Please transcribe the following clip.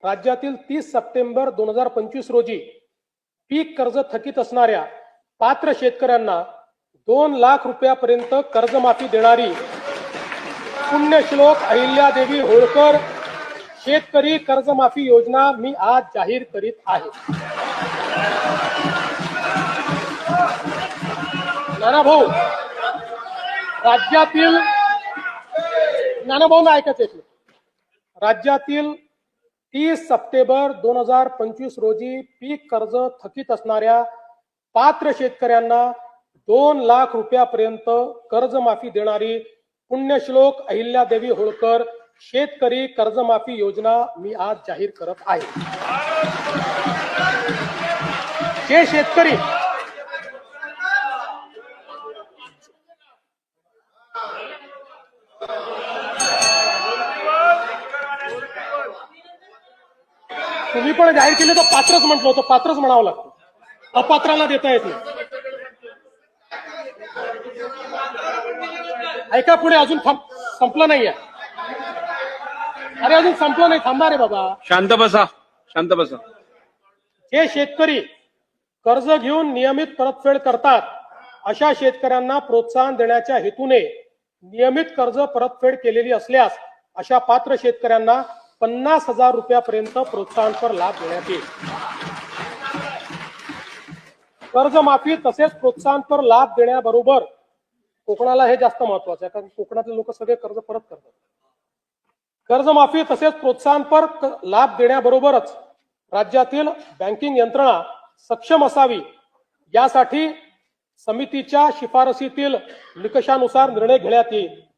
राज्यातील 30 सप्टेंबर 2025 रोजी पीक कर्ज थकीत असणाऱ्या पात्र शेतकऱ्यांना 2 लाख रुपयापर्यंत कर्जमाफी देणारी पुण्यश्लोक अहिल्यादेवी होळकर शेतकरी कर्जमाफी योजना मी आज जाहीर करीत आहे। नानाभाऊ, राज्यातील नानाभाऊ ऐकायचं राज्यातील 30 सप्टेंबर 2025 रोजी पीक कर्ज थकीत असणाऱ्या पात्र शेतकऱ्यांना 2 लाख रुपयापर्यंत कर्जमाफी देणारी पुण्यश्लोक अहिल्यादेवी होळकर शेतकरी कर्जमाफी योजना मी आज जाहीर करत आहे। जे शेतकरी तुम्ही पण जाहीर केले तर पात्रच म्हटलं होतं, पात्रच म्हणावं लागतं, अपात्राला देता येत नाही। ऐका पुढे, अजून संपलं नाहीये। अरे अजून संपलं नाही, थांबा रे बाबा, शांत बसा, शांत बसा। जे शेतकरी कर्ज घेऊन नियमित परतफेड करतात अशा शेतकऱ्यांना प्रोत्साहन देण्याच्या हेतूने नियमित कर्ज परतफेड केलेली असल्यास अशा पात्र शेतकऱ्यांना 50,000 रुपयापर्यंत प्रोत्साहनपर लाभ देण्यात येईल। कर्जमाफी तसेच प्रोत्साहनपर लाभ देण्याबरोबर कोकणाला हे जास्त महत्वाचं आहे, कारण कोकणातले लोक सगळे कर्ज परत करतात। कर्जमाफी तसेच प्रोत्साहनपर लाभ देण्याबरोबरच राज्यातील बँकिंग यंत्रणा सक्षम असावी यासाठी समितीच्या शिफारसीतील निकषानुसार निर्णय घेण्यात येईल।